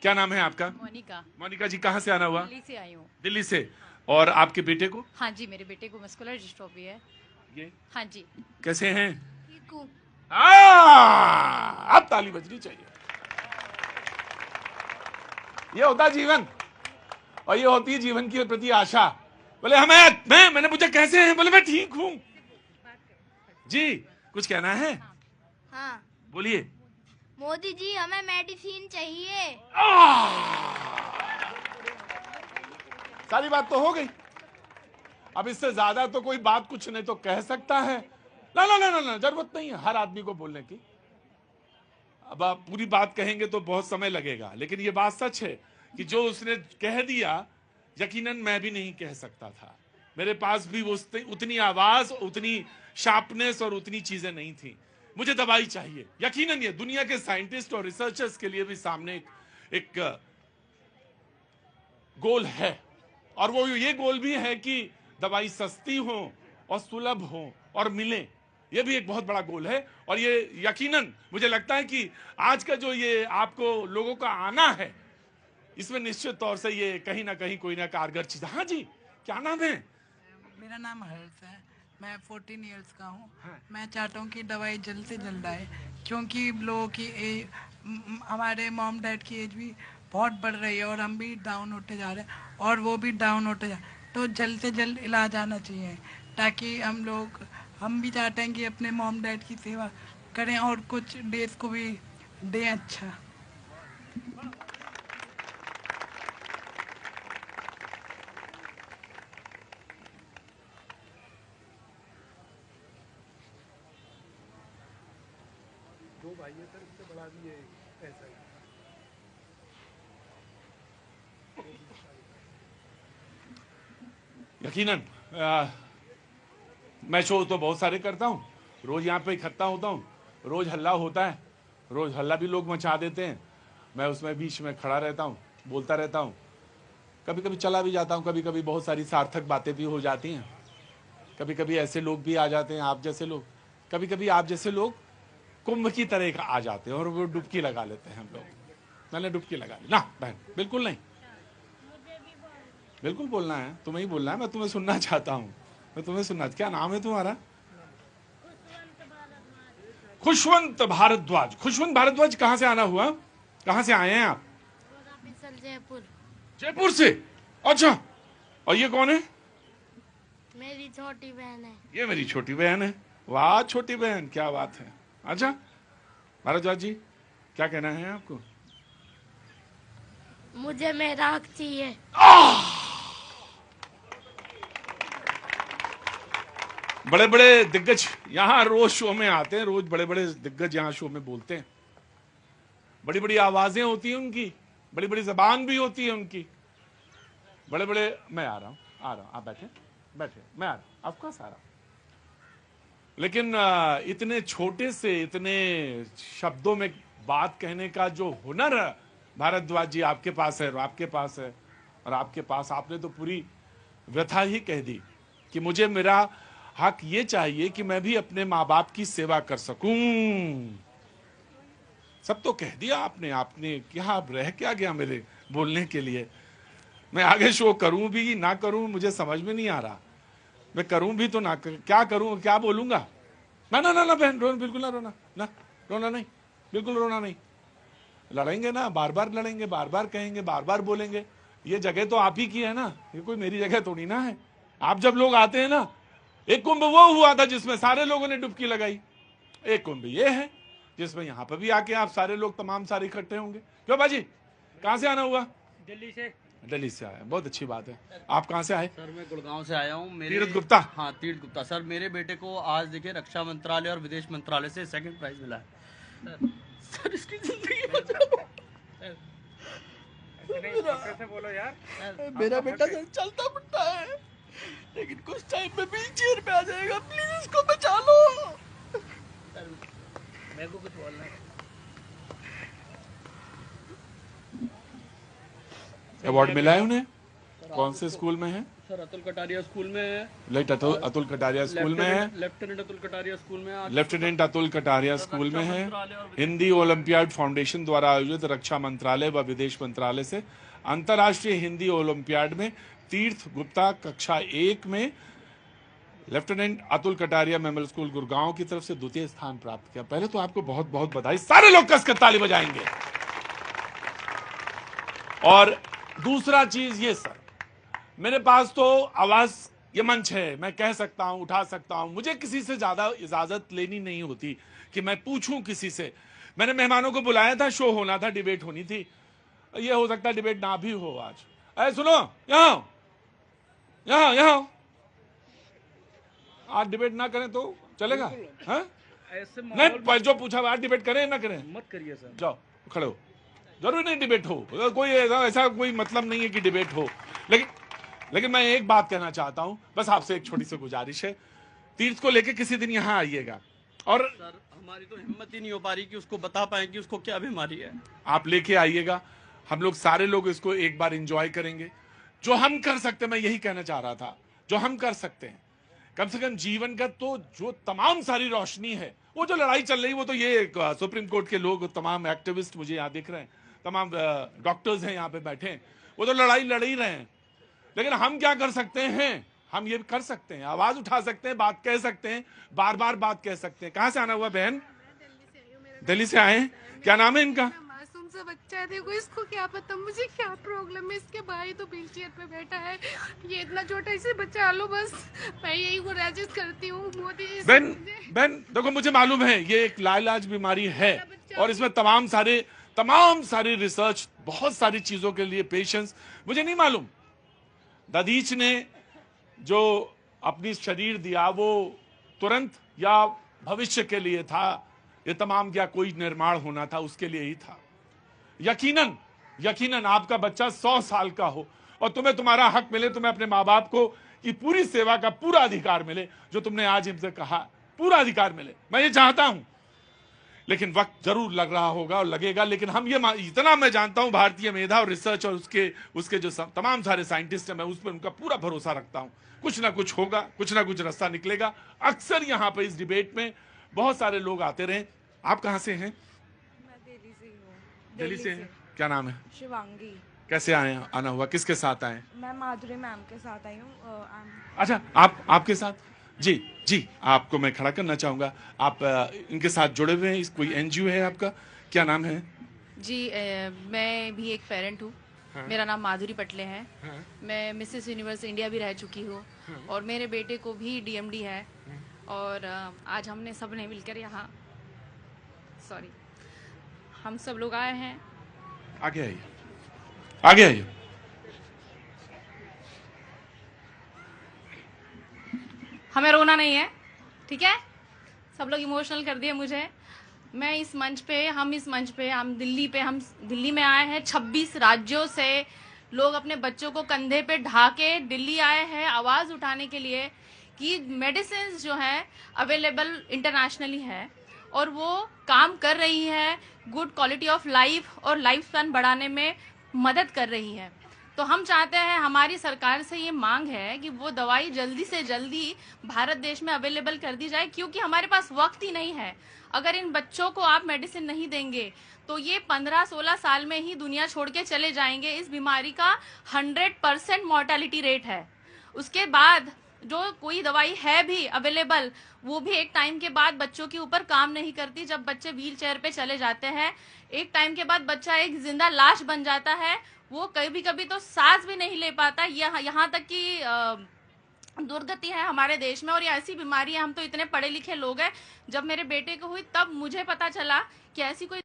क्या नाम है आपका? मोनिका। मोनिका जी, कहाँ से आना हुआ? दिल्ली से आई हूँ। दिल्ली से। और आपके बेटे को? हाँ जी, मेरे बेटे को मस्कुलर डिस्ट्रोफी है। ये हाँ जी। कैसे हैं? ठीक हूँ। अब ताली बजनी चाहिए। ये होता जीवन, और ये होती है जीवन के प्रति आशा। बोले मैंने पूछा कैसे हैं, बोले मैं ठीक हूं। जी, कुछ कहना है? हाँ, बोलिए। मोदी जी हमें मेडिसिन चाहिए। सारी बात तो हो गई। अब इससे ज्यादा तो कोई बात कुछ नहीं तो कह सकता है। ना ना ना ना ना, जरूरत नहीं है हर आदमी को बोलने की। अब आप पूरी बात कहेंगे तो बहुत समय लगेगा, लेकिन ये बात सच है कि जो उसने कह दिया, यकीनन मैं भी नहीं कह सकता था। मेरे पास भी वो उतनी आवाज, उतनी शार्पनेस और उतनी चीजें नहीं थी। मुझे दवाई चाहिए। यकीनन ये दुनिया के साइंटिस्ट और रिसर्चर्स के लिए भी सामने एक गोल है, और वो ये गोल भी है कि दवाई सस्ती हो और सुलभ हो और मिले। ये भी एक बहुत बड़ा गोल है, और ये यकीनन मुझे लगता है कि आज का जो ये आपको लोगों का आना है, इसमें निश्चित तौर से ये कहीं ना कहीं कोई ना कारगर चीज। हाँ जी, क्या नाम है? मेरा नाम हर्ष है, मैं 14 इयर्स का हूँ। हाँ। मैं चाहता हूँ कि दवाई जल्द से जल्द आए, क्योंकि लोगों की हमारे मॉम डैड की एज भी बहुत बढ़ रही है और हम भी डाउन होते जा रहे हैं और वो भी डाउन होते जा रहे हैं। तो जल्द से जल्द इलाज आना चाहिए, ताकि हम भी चाहते हैं कि अपने मॉम डैड की सेवा करें और कुछ देश को भी दें अच्छा। दो भाई है सर, इससे बड़ा भी है ऐसा ही। यकीनन मैं शो तो बहुत सारे करता हूँ, रोज यहाँ पे इकट्ठा होता हूँ, रोज हल्ला होता है, रोज हल्ला भी लोग मचा देते हैं। मैं उसमें बीच में खड़ा रहता हूँ, बोलता रहता हूँ, कभी कभी चला भी जाता हूँ, कभी कभी बहुत सारी सार्थक बातें भी हो जाती हैं, कभी कभी ऐसे लोग भी आ जाते हैं, आप जैसे लोग, कभी कभी आप जैसे लोग कुंभ की तरह आ जाते हैं और वो डुबकी लगा लेते हैं। हम लोग, मैंने डुबकी लगा ली ना बहन, बिल्कुल नहीं, बिल्कुल बोलना है, तुम्हें ही बोलना है, मैं तुम्हें सुनना चाहता हूँ, मैं तुम्हें सुनना। क्या नाम है तुम्हारा? खुशवंत भारद्वाज। खुशवंत भारद्वाज, कहाँ से आना हुआ, कहाँ से आए हैं आप? जयपुर। जयपुर से? अच्छा, और ये कौन है? मेरी छोटी बहन है। ये मेरी छोटी बहन है। वाह छोटी बहन, क्या बात है। अच्छा भारद्वाज जी, क्या कहना है आपको? मुझे मेरा हक चाहिए। बड़े बड़े दिग्गज यहाँ रोज शो में आते हैं, रोज बड़े बड़े दिग्गज यहाँ शो में बोलते हैं, बड़ी बड़ी आवाजें होती हैं उनकी, बड़ी बड़ी जबान भी होती है उनकी, बड़े बड़े। मैं आ रहा हूँ, आप बैठे बैठे, मैं आ रहा हूँ, ऑफकोर्स आ रहा हूँ। लेकिन इतने छोटे से इतने शब्दों में बात कहने का जो हुनर है भारद्वाज जी आपके पास है, और आपके पास है, और आपके पास, आपने तो पूरी व्यथा ही कह दी कि मुझे मेरा हक ये चाहिए कि मैं भी अपने माँ बाप की सेवा कर सकूं। सब तो कह दिया आपने, आपने क्या रह क्या गया मेरे बोलने के लिए? मैं आगे शो करूं भी ना करूं मुझे समझ में नहीं आ रहा। मैं करूं भी तो ना क्या करूं, क्या बोलूंगा? ना ना ना ना बहन, रोना बिल्कुल ना, रोना ना, रोना नहीं, बिल्कुल रोना नहीं। लड़ेंगे ना, बार बार लड़ेंगे, बार बार कहेंगे, बार बार बोलेंगे। ये जगह तो आप ही की है ना, ये कोई मेरी जगह थोड़ी ना है। आप जब लोग आते हैं ना, एक कुंभ वो हुआ था जिसमें सारे लोगों ने डुबकी लगाई, एक कुंभ ये है जिसमें यहाँ पर भी आके आप सारे लोग तमाम सारे इकट्ठे होंगे। क्यों बाजी, कहाँ से आना हुआ? दिल्ली से। दिल्ली से आया, बहुत अच्छी बात है। आप कहाँ से आए? सर मैं गुड़गांव से आया हूँ। तीर्थ गुप्ता। हाँ तीर्थ गुप्ता। सर मेरे बेटे को आज देखिए रक्षा मंत्रालय और विदेश मंत्रालय से सेकंड प्राइज मिला है। सर इसकी जिंदगी कैसे बोलो यार। मेरा बेटा सर चलता बुढ़ा है, लेकिन कुछ टाइम में व्हील चेयर पे आ जाएगा, प्लीज उसको बचा लो। मेरे को कुछ बोलना है। अवार्ड मिला है उन्हें? कौन से स्कूल में है? सर अतुल कटारिया स्कूल में है। अतुल कटारिया स्कूल में है। लेफ्टिनेंट अतुल कटारिया स्कूल में लेफ्टिनेंट अतुल कटारिया स्कूल में है। हिंदी ओलंपियाड फाउंडेशन द्वारा आयोजित रक्षा मंत्रालय व विदेश मंत्रालय से अंतर्राष्ट्रीय हिंदी ओलंपियाड में तीर्थ गुप्ता कक्षा 1 में lieutenant Atul Kataria memorial school Gurgaon की तरफ से द्वितीय स्थान प्राप्त किया। पहले तो आपको बहुत बहुत बधाई, सारे लोग कसकर ताली बजाएंगे। और दूसरा चीज ये सर, मेरे पास तो आवाज, ये मंच है, मैं कह सकता हूं, उठा सकता हूं, मुझे किसी से ज्यादा इजाजत लेनी नहीं होती कि मैं पूछूं किसी से। मैंने मेहमानों को बुलाया था, शो होना था, डिबेट होनी थी, ये हो सकता है डिबेट ना भी हो आज। अरे सुनो, यहां आज डिबेट ना करें तो चलेगा? ऐसे नहीं, जो पूछा आज डिबेट करें ना करें? मत करिए सर। जाओ खड़े हो, जरूरी नहीं डिबेट हो, कोई ऐसा कोई मतलब नहीं है कि डिबेट हो, लेकिन मैं एक बात कहना चाहता हूं, बस आपसे एक छोटी सी गुजारिश है, तीर्थ को लेके किसी दिन यहां आइएगा। और सर हमारी तो हिम्मत ही नहीं हो पा रही कि उसको बता पाए कि उसको क्या बीमारी है। आप लेके आइएगा, हम लोग सारे लोग इसको एक बार एंजॉय करेंगे। जो हम कर सकते हैं, मैं यही कहना चाह रहा था, जो हम कर सकते हैं कम से कम जीवन का, तो जो तमाम सारी रोशनी है, वो जो लड़ाई चल रही है, वो तो ये सुप्रीम कोर्ट के लोग, तमाम एक्टिविस्ट मुझे यहाँ दिख रहे हैं, तमाम डॉक्टर्स हैं यहाँ पे बैठे हैं, वो तो लड़ाई लड़ ही रहे हैं। लेकिन हम क्या कर सकते हैं? हम ये कर सकते हैं, आवाज उठा सकते हैं, बात कह सकते हैं, बार बार बात कह सकते हैं। कहां से आना हुआ बहन? दिल्ली से आए हैं। क्या नाम है इनका? मासूम सा बच्चा है, देखो इसको क्या पता मुझे क्या प्रॉब्लम है। इसके भाई तो व्हील चेयर पे बैठा है, ये इतना छोटा, इसे बचा लो बस। मैं यही को राजिश करती हूँ मोदी जी से। बहन देखो, मुझे मालूम है ये एक लाइलाज बीमारी है, और इसमें तमाम सारी रिसर्च, बहुत सारी चीजों के लिए पेशेंस, मुझे नहीं मालूम दधीच ने जो अपनी शरीर दिया वो तुरंत या भविष्य के लिए था, ये तमाम क्या कोई निर्माण होना था उसके लिए ही था। यकीनन आपका बच्चा 100 साल का हो और तुम्हें तुम्हारा हक मिले, तुम्हें अपने माँ बाप को की पूरी सेवा का पूरा अधिकार मिले, जो तुमने आज हमसे कहा, पूरा अधिकार मिले, मैं ये चाहता हूं। लेकिन वक्त जरूर लग रहा होगा और लगेगा, लेकिन हम ये इतना मैं जानता हूं, भारतीय मेधा और रिसर्च और उसके जो तमाम सारे साइंटिस्ट हैं, मैं उस पर उनका पूरा भरोसा रखता हूं। कुछ ना कुछ होगा, कुछ ना कुछ रास्ता निकलेगा। अक्सर यहाँ पे इस डिबेट में बहुत सारे लोग आते रहे। आप कहाँ से हैं? मैं दिल्ली से ही हूँ। दिल्ली से हैं। क्या नाम है? शिवांगी। कैसे आना हुआ, किसके साथ आए? मैं माधुरी मैम के साथ आई हूँ। अच्छा, आपके साथ? जी, आपको मैं खड़ा करना चाहूंगा। आप इनके साथ जुड़े हुए हैं, कोई एनजीओ है आपका? क्या नाम है? जी, मैं भी एक पेरेंट हूँ। हाँ। मेरा नाम माधुरी पटले है। हाँ। मैं मिसेस यूनिवर्स इंडिया भी रह चुकी हूँ, और मेरे बेटे को भी डीएमडी है। और आज हमने सब ने मिलकर यहाँ, हम सब लोग आए हैं। आगे आइए। हमें रोना नहीं है, ठीक है? सब लोग इमोशनल कर दिए मुझे। मैं इस मंच पे, हम दिल्ली में आए हैं। 26 राज्यों से लोग अपने बच्चों को कंधे पे ढाके दिल्ली आए हैं आवाज उठाने के लिए कि मेडिसिन जो है अवेलेबल इंटरनेशनली है और वो काम कर रही है, गुड क्वालिटी ऑफ लाइफ और लाइफ स्पैन बढ़ाने में मदद कर रही है। तो हम चाहते हैं, हमारी सरकार से ये मांग है कि वो दवाई जल्दी से जल्दी भारत देश में अवेलेबल कर दी जाए, क्योंकि हमारे पास वक्त ही नहीं है। अगर इन बच्चों को आप मेडिसिन नहीं देंगे तो ये 15-16 साल में ही दुनिया छोड़ के चले जाएंगे। इस बीमारी का 100% मॉर्टेलिटी रेट है। उसके बाद जो कोई दवाई है भी अवेलेबल, वो भी एक टाइम के बाद बच्चों के ऊपर काम नहीं करती। जब बच्चे व्हील चेयर पे चले जाते हैं, एक टाइम के बाद बच्चा एक जिंदा लाश बन जाता है। वो कभी तो सांस भी नहीं ले पाता। यहाँ तक कि दुर्गति है हमारे देश में, और ये ऐसी बीमारी है। हम तो इतने पढ़े लिखे लोग हैं, जब मेरे बेटे को हुई तब मुझे पता चला कि ऐसी कोई